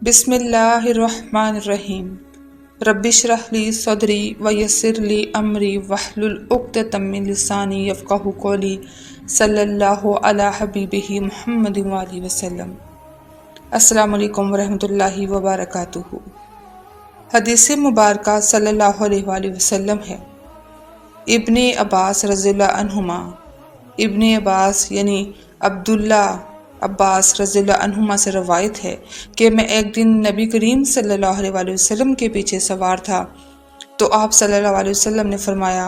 بسم اللہ الرحمن الرحیم رب اشرح لی صدری ویسر لی امری واحلل عقدۃ من لسانی یفقہوا قولی صلی اللہ علی حبیبہ محمد وآلہ وسلم۔ السلام علیکم ورحمۃ اللہ وبرکاتہ۔ حدیث مبارکہ صلی اللہ علیہ وآلہ وسلم ہے۔ ابن عباس رضی اللہ عنہما، ابن عباس یعنی عبداللہ عباس رضی اللہ عنہما سے روایت ہے کہ میں ایک دن نبی کریم صلی اللہ علیہ وآلہ وسلم کے پیچھے سوار تھا تو آپ صلی اللہ علیہ وسلم نے فرمایا،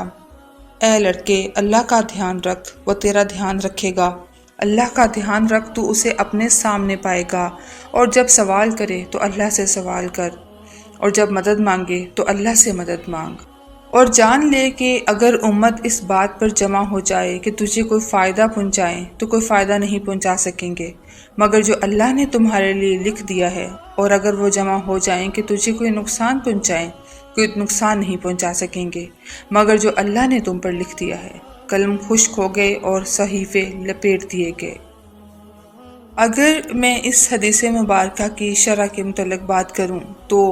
اے لڑکے، اللہ کا دھیان رکھ، وہ تیرا دھیان رکھے گا۔ اللہ کا دھیان رکھ تو اسے اپنے سامنے پائے گا، اور جب سوال کرے تو اللہ سے سوال کر، اور جب مدد مانگے تو اللہ سے مدد مانگ، اور جان لے کہ اگر امت اس بات پر جمع ہو جائے کہ تجھے کوئی فائدہ پہنچائیں تو کوئی فائدہ نہیں پہنچا سکیں گے مگر جو اللہ نے تمہارے لیے لکھ دیا ہے، اور اگر وہ جمع ہو جائیں کہ تجھے کوئی نقصان پہنچائیں کوئی نقصان نہیں پہنچا سکیں گے مگر جو اللہ نے تم پر لکھ دیا ہے۔ قلم خشک ہو گئے اور صحیفے لپیٹ دیے گئے۔ اگر میں اس حدیث مبارکہ کی شرح کے متعلق بات کروں تو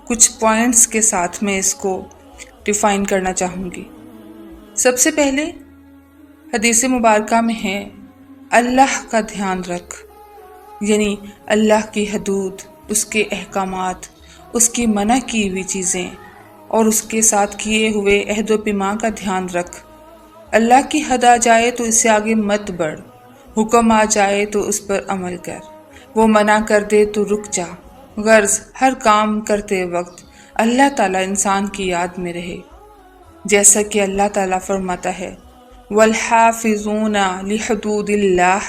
کچھ پوائنٹس کے ساتھ میں اس کو ڈیفائن کرنا چاہوں گی۔ سب سے پہلے حدیث مبارکہ میں ہے اللہ کا دھیان رکھ، یعنی اللہ کی حدود، اس کے احکامات، اس کی منع کی ہوئی چیزیں اور اس کے ساتھ کیے ہوئے عہد و پیمان کا دھیان رکھ۔ اللہ کی حد آ جائے تو اس سے آگے مت بڑھ، حکم آ جائے تو اس پر عمل کر، وہ منع کر دے تو رک جا۔ غرض ہر کام کرتے وقت اللہ تعالیٰ انسان کی یاد میں رہے، جیسا کہ اللہ تعالیٰ فرماتا ہے وَالْحَافِظُونَ لِحُدُودِ اللَّهِ،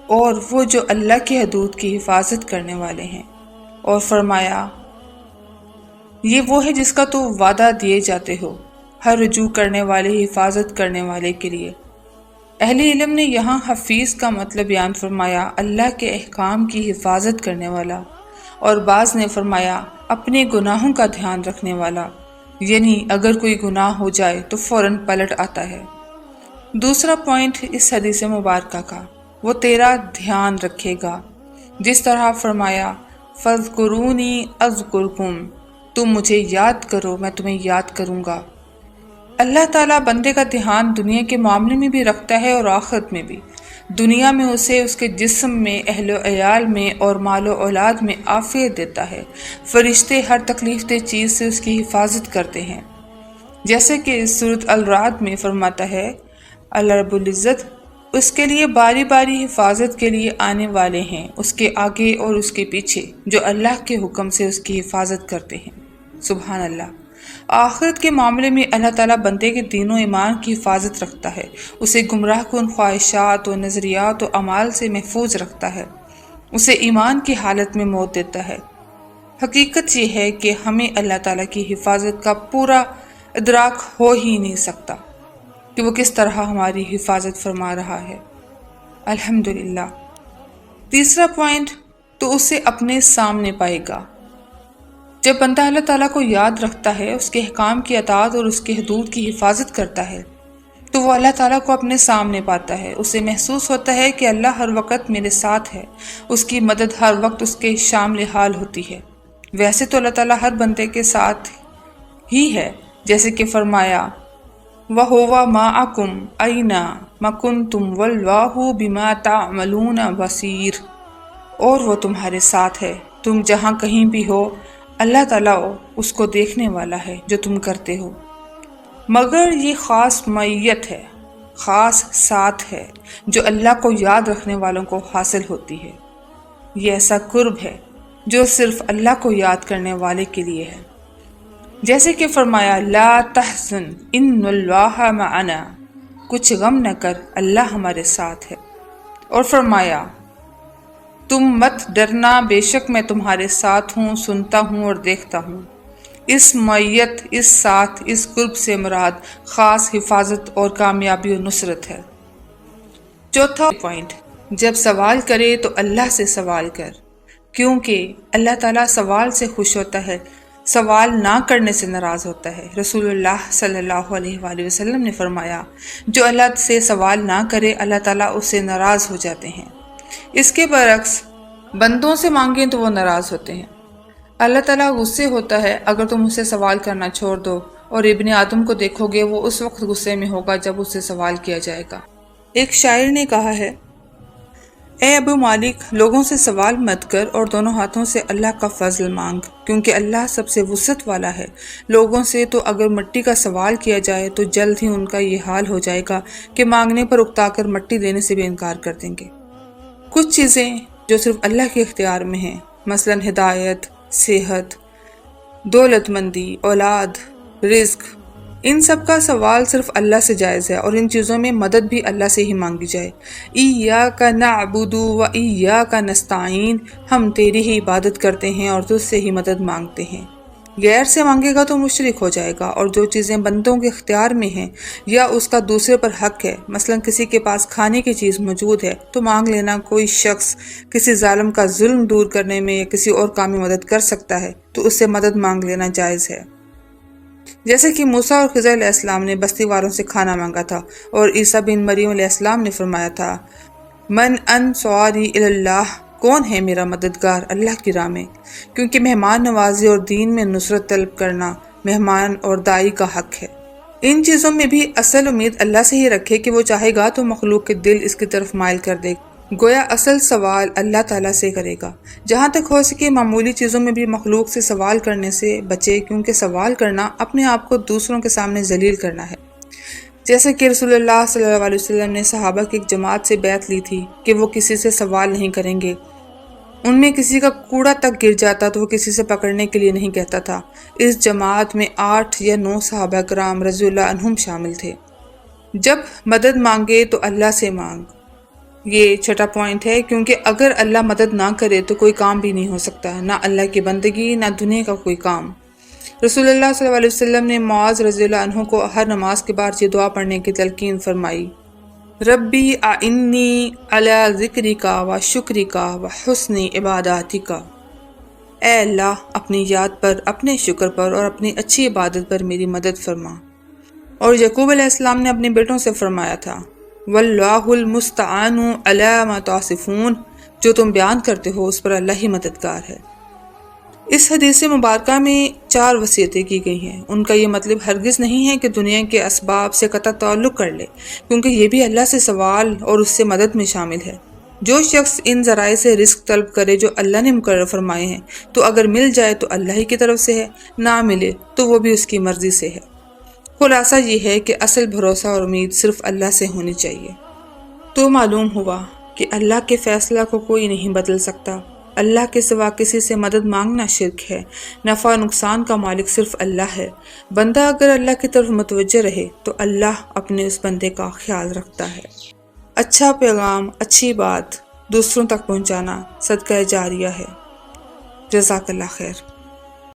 اور وہ جو اللہ کی حدود کی حفاظت کرنے والے ہیں، اور فرمایا یہ وہ ہے جس کا تو وعدہ دیے جاتے ہو، ہر رجوع کرنے والے، حفاظت کرنے والے کے لیے۔ اہل علم نے یہاں حفیظ کا مطلب بیان فرمایا اللہ کے احکام کی حفاظت کرنے والا، اور بعض نے فرمایا اپنے گناہوں کا دھیان رکھنے والا، یعنی اگر کوئی گناہ ہو جائے تو فوراً پلٹ آتا ہے۔ دوسرا پوائنٹ اس حدیث مبارکہ کا، وہ تیرا دھیان رکھے گا، جس طرح فرمایا فَاذْكُرُونِي أَذْكُرْكُمْ، تم مجھے یاد کرو میں تمہیں یاد کروں گا۔ اللہ تعالیٰ بندے کا دھیان دنیا کے معاملے میں بھی رکھتا ہے اور آخرت میں بھی۔ دنیا میں اسے اس کے جسم میں، اہل و عیال میں اور مال و اولاد میں عافیت دیتا ہے۔ فرشتے ہر تکلیف دہ چیز سے اس کی حفاظت کرتے ہیں، جیسے کہ سورۃ الرعد میں فرماتا ہے اللہ رب العزت اس کے لیے باری باری حفاظت کے لیے آنے والے ہیں، اس کے آگے اور اس کے پیچھے، جو اللہ کے حکم سے اس کی حفاظت کرتے ہیں۔ سبحان اللہ۔ آخرت کے معاملے میں اللہ تعالیٰ بندے کے دین و ایمان کی حفاظت رکھتا ہے، اسے گمراہ کن خواہشات و نظریات و اعمال سے محفوظ رکھتا ہے، اسے ایمان کی حالت میں موت دیتا ہے۔ حقیقت یہ ہے کہ ہمیں اللہ تعالیٰ کی حفاظت کا پورا ادراک ہو ہی نہیں سکتا کہ وہ کس طرح ہماری حفاظت فرما رہا ہے۔ الحمدللہ۔ تیسرا پوائنٹ، تو اسے اپنے سامنے پائے گا۔ جب بندہ اللہ تعالیٰ کو یاد رکھتا ہے، اس کے احکام کی اطاعت اور اس کے حدود کی حفاظت کرتا ہے، تو وہ اللہ تعالیٰ کو اپنے سامنے پاتا ہے۔ اسے محسوس ہوتا ہے کہ اللہ ہر وقت میرے ساتھ ہے، اس کی مدد ہر وقت اس کے شامل حال ہوتی ہے۔ ویسے تو اللہ تعالیٰ ہر بندے کے ساتھ ہی ہے، جیسے کہ فرمایا وَهُوَ مَعَكُمْ أَيْنَمَا كُنْتُمْ وَاللَّهُ بِمَا تَعْمَلُونَ بَصِيرٌ، اور وہ تمہارے ساتھ ہے، تم جہاں کہیں بھی ہو، اللہ تعالیٰ اس کو دیکھنے والا ہے جو تم کرتے ہو۔ مگر یہ خاص معیت ہے، خاص ساتھ ہے جو اللہ کو یاد رکھنے والوں کو حاصل ہوتی ہے۔ یہ ایسا قرب ہے جو صرف اللہ کو یاد کرنے والے کے لیے ہے، جیسے کہ فرمایا لا تحزن ان اللہ معنا، کچھ غم نہ کر، اللہ ہمارے ساتھ ہے، اور فرمایا تم مت ڈرنا، بے شک میں تمہارے ساتھ ہوں، سنتا ہوں اور دیکھتا ہوں۔ اس معیت، اس ساتھ، اس قرب سے مراد خاص حفاظت اور کامیابی و نصرت ہے۔ چوتھا پوائنٹ، جب سوال کرے تو اللہ سے سوال کر، کیونکہ اللہ تعالیٰ سوال سے خوش ہوتا ہے، سوال نہ کرنے سے ناراض ہوتا ہے۔ رسول اللہ صلی اللہ علیہ وآلہ وسلم نے فرمایا جو اللہ سے سوال نہ کرے اللہ تعالیٰ اس سے ناراض ہو جاتے ہیں۔ اس کے برعکس بندوں سے مانگیں تو وہ ناراض ہوتے ہیں۔ اللہ تعالیٰ غصے ہوتا ہے اگر تم اسے سوال کرنا چھوڑ دو، اور ابن آدم کو دیکھو گے وہ اس وقت غصے میں ہوگا جب اسے سوال کیا جائے گا۔ ایک شاعر نے کہا ہے، اے ابو مالک، لوگوں سے سوال مت کر اور دونوں ہاتھوں سے اللہ کا فضل مانگ، کیونکہ اللہ سب سے وسعت والا ہے۔ لوگوں سے تو اگر مٹی کا سوال کیا جائے تو جلد ہی ان کا یہ حال ہو جائے گا کہ مانگنے پر اکتا کر مٹی دینے سے بھی انکار کر دیں گے۔ کچھ چیزیں جو صرف اللہ کے اختیار میں ہیں، مثلا ہدایت، صحت، دولت مندی، اولاد، رزق، ان سب کا سوال صرف اللہ سے جائز ہے، اور ان چیزوں میں مدد بھی اللہ سے ہی مانگی جائے۔ ایاک نعبد و ایاک نستعین، ہم تیری ہی عبادت کرتے ہیں اور تجھ سے ہی مدد مانگتے ہیں۔ غیر سے مانگے گا تو مشرک ہو جائے گا، اور جو چیزیں بندوں کے اختیار میں ہیں یا اس کا دوسرے پر حق ہے، مثلا کسی کے پاس کھانے کی چیز موجود ہے تو مانگ لینا۔ کوئی شخص کسی ظالم کا ظلم دور کرنے میں یا کسی اور کام میں مدد کر سکتا ہے تو اس سے مدد مانگ لینا جائز ہے، جیسے کہ موسیٰ اور خضر علیہ السلام نے بستی والوں سے کھانا مانگا تھا، اور عیسیٰ بن مریم علیہ السلام نے فرمایا تھا، من انصاری اللہ، کون ہے میرا مددگار اللہ کی راہ میں، کیونکہ مہمان نوازی اور دین میں نصرت طلب کرنا مہمان اور دائی کا حق ہے۔ ان چیزوں میں بھی اصل امید اللہ سے ہی رکھے کہ وہ چاہے گا تو مخلوق کے دل اس کی طرف مائل کر دے گا، گویا اصل سوال اللہ تعالیٰ سے کرے گا۔ جہاں تک ہو سکے معمولی چیزوں میں بھی مخلوق سے سوال کرنے سے بچے، کیونکہ سوال کرنا اپنے آپ کو دوسروں کے سامنے ذلیل کرنا ہے۔ جیسے کہ رسول اللہ صلی اللہ علیہ وسلم نے صحابہ کی ایک جماعت سے بیعت لی تھی کہ وہ کسی سے سوال نہیں کریں گے۔ ان میں کسی کا کوڑا تک گر جاتا تو وہ کسی سے پکڑنے کے لیے نہیں کہتا تھا۔ اس جماعت میں 8 یا 9 صحابہ کرام رضی اللہ عنہم شامل تھے۔ جب مدد مانگے تو اللہ سے مانگ، یہ چھٹا پوائنٹ ہے، کیونکہ اگر اللہ مدد نہ کرے تو کوئی کام بھی نہیں ہو سکتا، نہ اللہ کی بندگی نہ دنیا کا کوئی کام۔ رسول اللہ صلی اللہ علیہ وسلم نے معاذ رضی اللہ عنہ کو ہر نماز کے بعد یہ دعا پڑھنے کی تلقین فرمائی، ربی اعنی علی ذکرک و شکرک و حسن عباداتک، اے اللہ اپنی یاد پر، اپنے شکر پر اور اپنی اچھی عبادت پر میری مدد فرما۔ اور یعقوب علیہ السلام نے اپنے بیٹوں سے فرمایا تھا، واللہ المستعان علی ما تصفون، جو تم بیان کرتے ہو اس پر اللہ ہی مددگار ہے۔ اس حدیث مبارکہ میں 4 وصیتیں کی گئی ہیں۔ ان کا یہ مطلب ہرگز نہیں ہے کہ دنیا کے اسباب سے قطع تعلق کر لے، کیونکہ یہ بھی اللہ سے سوال اور اس سے مدد میں شامل ہے۔ جو شخص ان ذرائع سے رزق طلب کرے جو اللہ نے مقرر فرمائے ہیں تو اگر مل جائے تو اللہ ہی کی طرف سے ہے، نہ ملے تو وہ بھی اس کی مرضی سے ہے۔ خلاصہ یہ ہے کہ اصل بھروسہ اور امید صرف اللہ سے ہونی چاہیے۔ تو معلوم ہوا کہ اللہ کے فیصلہ کو کوئی نہیں بدل سکتا۔ اللہ کے سوا کسی سے مدد مانگنا شرک ہے۔ نفع و نقصان کا مالک صرف اللہ ہے۔ بندہ اگر اللہ کی طرف متوجہ رہے تو اللہ اپنے اس بندے کا خیال رکھتا ہے۔ اچھا پیغام، اچھی بات دوسروں تک پہنچانا صدقہ جاریہ ہے۔ جزاک اللہ خیر۔